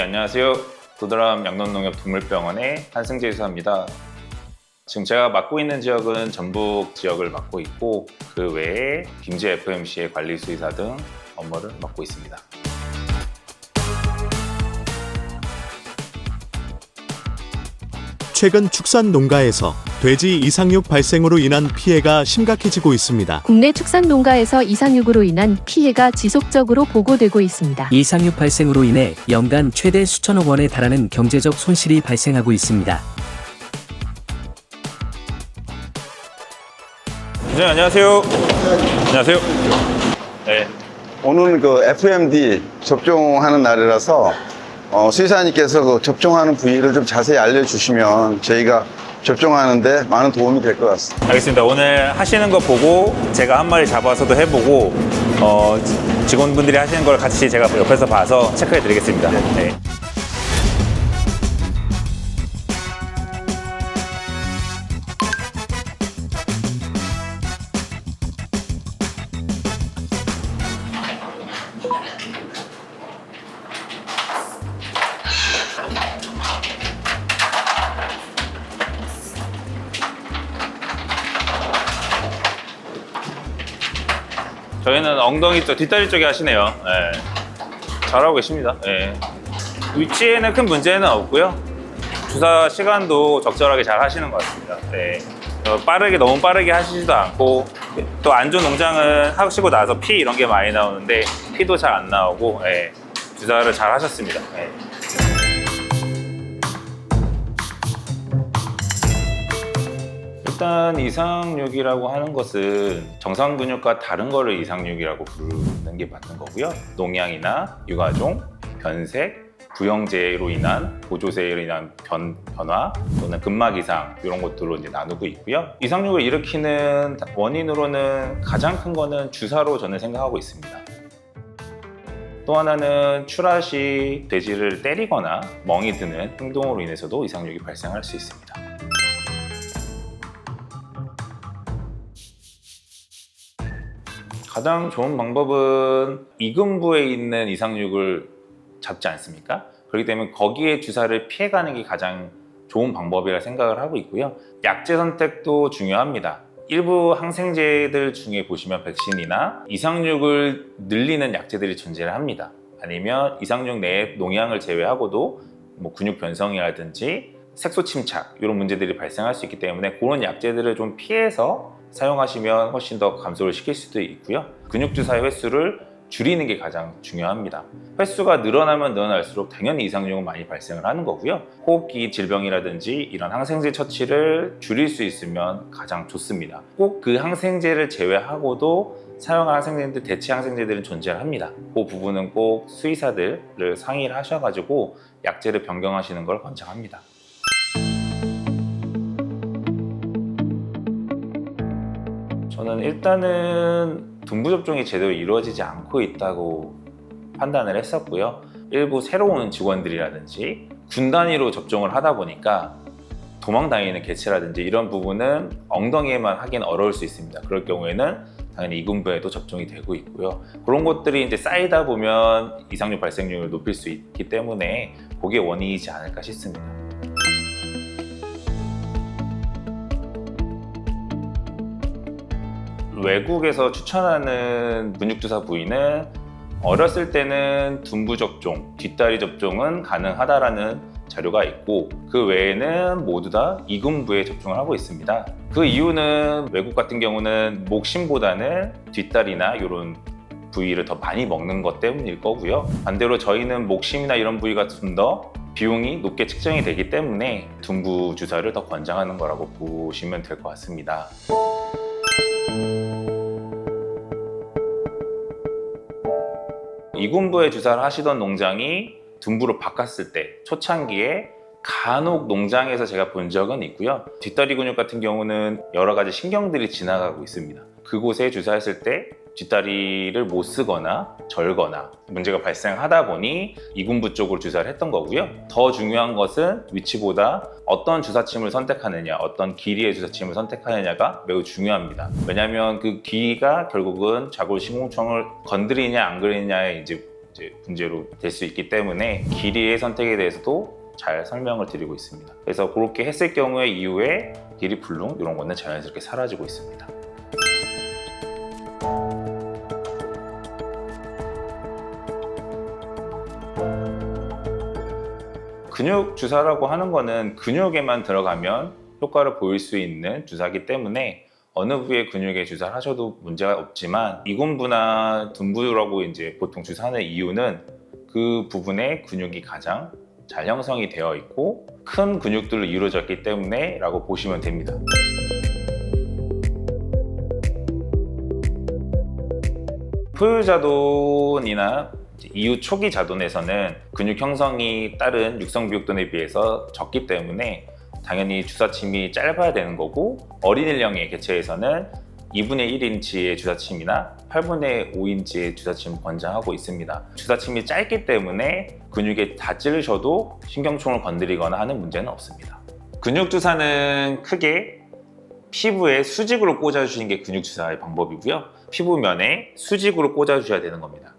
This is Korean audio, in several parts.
안녕하세요. 도드람 양논농협동물병원의 한승재 의사입니다. 지금 제가 맡고 있는 지역은 전북 지역을 맡고 있고 그 외에 김제 FMC의 관리수의사 등 업무를 맡고 있습니다. 최근 축산 농가에서 돼지 이상육 발생으로 인한 피해가 심각해지고 있습니다. 국내 축산 농가에서 이상육으로 인한 피해가 지속적으로 보고되고 있습니다. 이상육 발생으로 인해 연간 최대 수천억 원에 달하는 경제적 손실이 발생하고 있습니다. 네, 안녕하세요. 안녕하세요. 네. 오늘은 그 FMD 접종하는 날이라서 수의사님께서 그 접종하는 부위를 좀 자세히 알려주시면 저희가 접종하는데 많은 도움이 될 것 같습니다. 알겠습니다. 오늘 하시는 거 보고 제가 한 마리 잡아서도 해보고 직원분들이 하시는 걸 같이 제가 옆에서 봐서 체크해 드리겠습니다. 네. 저희는 엉덩이 쪽, 뒷다리 쪽에 하시네요. 네. 잘하고 계십니다. 네. 위치에는 큰 문제는 없고요. 주사 시간도 적절하게 잘 하시는 것 같습니다. 네. 너무 빠르게 하시지도 않고 또 안 좋은 농장은 하시고 나서 피 이런 게 많이 나오는데 피도 잘 안 나오고 네. 주사를 잘 하셨습니다. 네. 일단 이상육이라고 하는 것은 정상 근육과 다른 거를 이상육이라고 부르는 게 맞는 거고요. 농양이나 유가종, 변색, 부영제로 인한 보조세로 인한 변화 또는 근막 이상 이런 것들로 이제 나누고 있고요. 이상육을 일으키는 원인으로는 가장 큰 거는 주사로 저는 생각하고 있습니다. 또 하나는 출하 시 돼지를 때리거나 멍이 드는 행동으로 인해서도 이상육이 발생할 수 있습니다. 가장 좋은 방법은 이근부에 있는 이상육을 잡지 않습니까? 그렇기 때문에 거기에 주사를 피해가는 게 가장 좋은 방법이라 생각을 하고 있고요. 약제 선택도 중요합니다. 일부 항생제들 중에 보시면 백신이나 이상육을 늘리는 약제들이 존재를 합니다. 아니면 이상육 내에 농양을 제외하고도 근육 변성이라든지 색소 침착 이런 문제들이 발생할 수 있기 때문에 그런 약제들을 좀 피해서 사용하시면 훨씬 더 감소를 시킬 수도 있고요. 근육주사의 횟수를 줄이는 게 가장 중요합니다. 횟수가 늘어나면 늘어날수록 당연히 이상육은 많이 발생을 하는 거고요. 호흡기 질병이라든지 이런 항생제 처치를 줄일 수 있으면 가장 좋습니다. 꼭 그 항생제를 제외하고도 사용할 항생제들, 대체 항생제들은 존재를 합니다. 그 부분은 꼭 수의사들을 상의를 하셔가지고 약제를 변경하시는 걸 권장합니다. 저는 일단은 둔부 접종이 제대로 이루어지지 않고 있다고 판단을 했었고요. 일부 새로 오는 직원들이라든지 군 단위로 접종을 하다 보니까 도망다니는 개체라든지 이런 부분은 엉덩이에만 하기는 어려울 수 있습니다. 그럴 경우에는 당연히 이근부에도 접종이 되고 있고요. 그런 것들이 이제 쌓이다 보면 이상육 발생률을 높일 수 있기 때문에 그게 원인이지 않을까 싶습니다. 외국에서 추천하는 근육주사 부위는 어렸을 때는 둔부 접종, 뒷다리 접종은 가능하다라는 자료가 있고 그 외에는 모두 다 이근부에 접종을 하고 있습니다. 그 이유는 외국 같은 경우는 목심보다는 뒷다리나 이런 부위를 더 많이 먹는 것 때문일 거고요. 반대로 저희는 목심이나 이런 부위가 좀 더 비용이 높게 측정이 되기 때문에 둔부 주사를 더 권장하는 거라고 보시면 될 것 같습니다. 이군부에 주사를 하시던 농장이 둔부로 바꿨을 때 초창기에 간혹 농장에서 제가 본 적은 있고요. 뒷다리 근육 같은 경우는 여러 가지 신경들이 지나가고 있습니다. 그곳에 주사했을 때 뒷다리를 못 쓰거나 절거나 문제가 발생하다 보니 이군부 쪽으로 주사를 했던 거고요. 더 중요한 것은 위치보다 어떤 주사침을 선택하느냐, 어떤 길이의 주사침을 선택하느냐가 매우 중요합니다. 왜냐하면 그 길이가 결국은 자골 심공청을 건드리냐 안 건드리냐에 이제 이제 문제로 될 수 있기 때문에 길이의 선택에 대해서도 잘 설명을 드리고 있습니다. 그래서 그렇게 했을 경우에 이후에 길이 불능 이런 거는 자연스럽게 사라지고 있습니다. 근육 주사라고 하는 거는 근육에만 들어가면 효과를 보일 수 있는 주사이기 때문에 어느 부위의 근육에 주사를 하셔도 문제가 없지만 이군부나 둔부라고 이제 보통 주사하는 이유는 그 부분에 근육이 가장 잘 형성이 되어 있고 큰 근육들로 이루어졌기 때문에 라고 보시면 됩니다. 포유자돈이나 이후 초기 자돈에서는 근육 형성이 다른 육성비육돈에 비해서 적기 때문에 당연히 주사침이 짧아야 되는 거고 어린 인령의 개체에서는 2분의 1인치의 주사침이나 8분의 5인치의 주사침을 권장하고 있습니다. 주사침이 짧기 때문에 근육에 다 찌르셔도 신경총을 건드리거나 하는 문제는 없습니다. 근육주사는 크게 피부에 수직으로 꽂아주시는 게 근육주사의 방법이고요. 피부면에 수직으로 꽂아주셔야 되는 겁니다.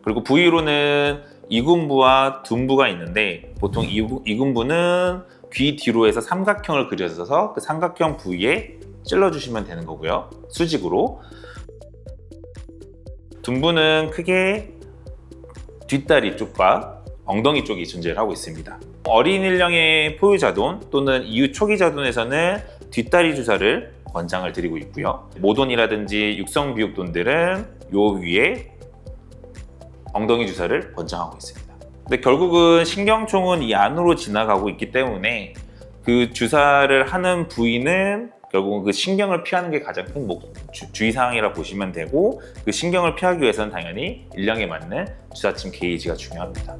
그리고 부위로는 이군부와 둔부가 있는데 보통 이군부는 귀 뒤로 해서 삼각형을 그려서 그 삼각형 부위에 찔러주시면 되는 거고요. 수직으로. 둔부는 크게 뒷다리 쪽과 엉덩이 쪽이 존재를 하고 있습니다. 어린 인령의 포유자돈 또는 이후 초기 자돈에서는 뒷다리 주사를 권장을 드리고 있고요. 모돈이라든지 육성비육돈들은 요 위에 엉덩이 주사를 권장하고 있습니다. 근데 결국은 신경총은 이 안으로 지나가고 있기 때문에 그 주사를 하는 부위는 결국은 그 신경을 피하는 게 가장 큰 주의사항이라 보시면 되고 그 신경을 피하기 위해서는 당연히 인령에 맞는 주사침 게이지가 중요합니다.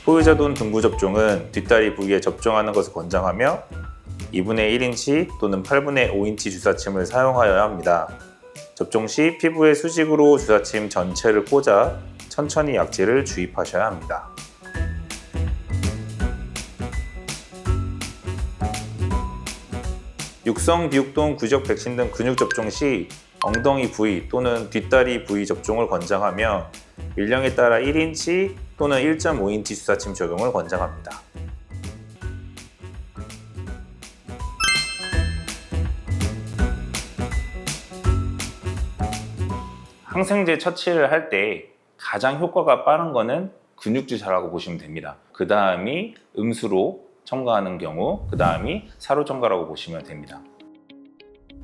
포유자돈 등부 접종은 뒷다리 부위에 접종하는 것을 권장하며 2분의 1인치 또는 8분의 5인치 주사침을 사용하여야 합니다. 접종 시 피부에 수직으로 주사침 전체를 꽂아 천천히 약제를 주입하셔야 합니다. 육성, 비육돈, 구적, 백신 등 근육 접종 시 엉덩이 부위 또는 뒷다리 부위 접종을 권장하며 연령에 따라 1인치 또는 1.5인치 주사침 적용을 권장합니다. 항생제 처치를 할 때 가장 효과가 빠른 거는 근육주사라고 보시면 됩니다. 그 다음이 음수로 첨가하는 경우, 그 다음이 사로 첨가라고 보시면 됩니다.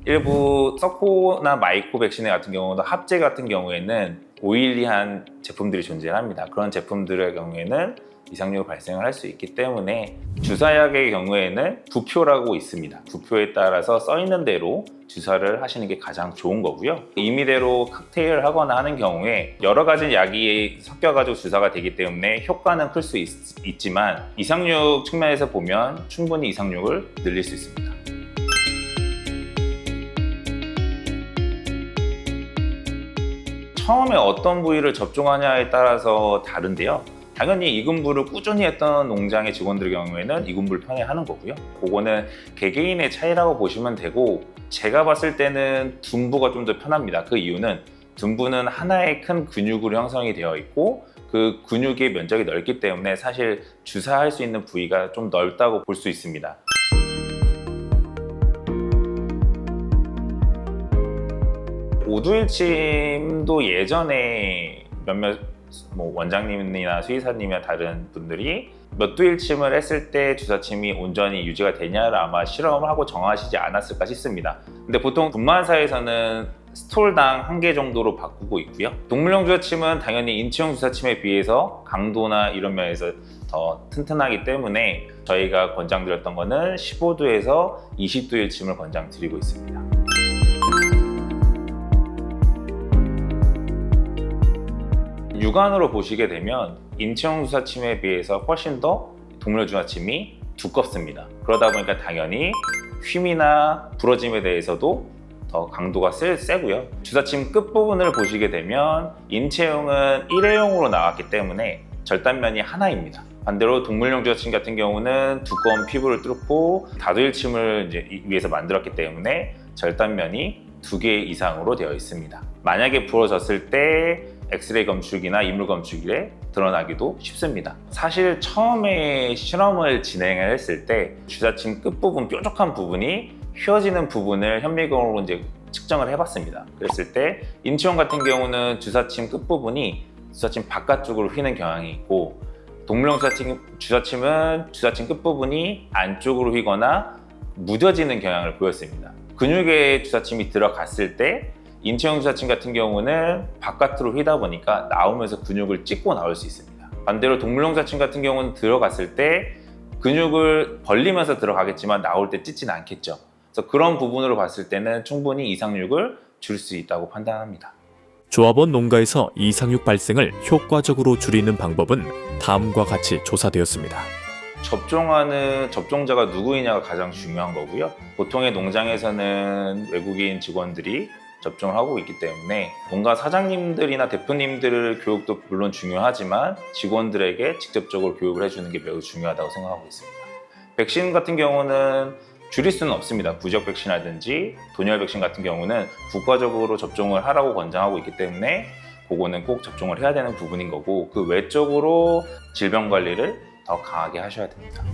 일부 서코나 마이코 백신회 같은 경우도 합제 같은 경우에는 오일리한 제품들이 존재합니다. 그런 제품들의 경우에는 이상률 발생을 할 수 있기 때문에 주사약의 경우에는 부표라고 있습니다. 부표에 따라서 써 있는 대로 주사를 하시는 게 가장 좋은 거고요. 임의대로 칵테일을 하거나 하는 경우에 여러 가지 약이 섞여가지고 주사가 되기 때문에 효과는 클 수 있지만 이상육 측면에서 보면 충분히 이상육을 늘릴 수 있습니다. 처음에 어떤 부위를 접종하냐에 따라서 다른데요. 당연히 이군부를 꾸준히 했던 농장의 직원들의 경우에는 이군부를 편애하는 거고요. 그거는 개개인의 차이라고 보시면 되고 제가 봤을 때는 둔부가 좀 더 편합니다. 그 이유는 둔부는 하나의 큰 근육으로 형성이 되어 있고 그 근육의 면적이 넓기 때문에 사실 주사할 수 있는 부위가 좀 넓다고 볼 수 있습니다. 오두일침도 예전에 몇몇 원장님이나 수의사님이나 다른 분들이 몇 두일침을 했을 때 주사침이 온전히 유지가 되냐를 아마 실험을 하고 정하시지 않았을까 싶습니다. 근데 보통 분만사에서는 스톨당 1개 정도로 바꾸고 있고요. 동물용 주사침은 당연히 인체용 주사침에 비해서 강도나 이런 면에서 더 튼튼하기 때문에 저희가 권장드렸던 거는 15두에서 20두일침을 권장드리고 있습니다. 육안으로 보시게 되면 인체형 주사침에 비해서 훨씬 더 동물 주사침이 두껍습니다. 그러다 보니까 당연히 휨이나 부러짐에 대해서도 더 강도가 세고요. 주사침 끝부분을 보시게 되면 인체형은 일회용으로 나왔기 때문에 절단면이 하나입니다. 반대로 동물용 주사침 같은 경우는 두꺼운 피부를 뚫고 다도일침을 이제 위해서 만들었기 때문에 절단면이 2개 이상으로 되어 있습니다. 만약에 부러졌을 때 엑스레이 검출기나 이물 검출기에 드러나기도 쉽습니다. 사실 처음에 실험을 진행을 했을 때 주사침 끝부분 뾰족한 부분이 휘어지는 부분을 현미경으로 이제 측정을 해봤습니다. 그랬을 때 인체형 같은 경우는 주사침 끝부분이 주사침 바깥쪽으로 휘는 경향이 있고, 동물용 주사침은 주사침 끝부분이 안쪽으로 휘거나 무뎌지는 경향을 보였습니다. 근육에 주사침이 들어갔을 때 인체형 주사침 같은 경우는 바깥으로 휘다 보니까 나오면서 근육을 찢고 나올 수 있습니다. 반대로 동물용 주사침 같은 경우는 들어갔을 때 근육을 벌리면서 들어가겠지만 나올 때 찢지는 않겠죠. 그래서 그런 부분으로 봤을 때는 충분히 이상육을 줄 수 있다고 판단합니다. 조합원 농가에서 이상육 발생을 효과적으로 줄이는 방법은 다음과 같이 조사되었습니다. 접종하는 접종자가 누구이냐가 가장 중요한 거고요. 보통의 농장에서는 외국인 직원들이 접종을 하고 있기 때문에 농가 사장님들이나 대표님들 교육도 물론 중요하지만 직원들에게 직접적으로 교육을 해주는 게 매우 중요하다고 생각하고 있습니다. 백신 같은 경우는 줄일 수는 없습니다. 부지역 백신이라든지 돈열 백신 같은 경우는 국가적으로 접종을 하라고 권장하고 있기 때문에 그거는 꼭 접종을 해야 되는 부분인 거고, 그 외적으로 질병 관리를 더 강하게 하셔야 됩니다.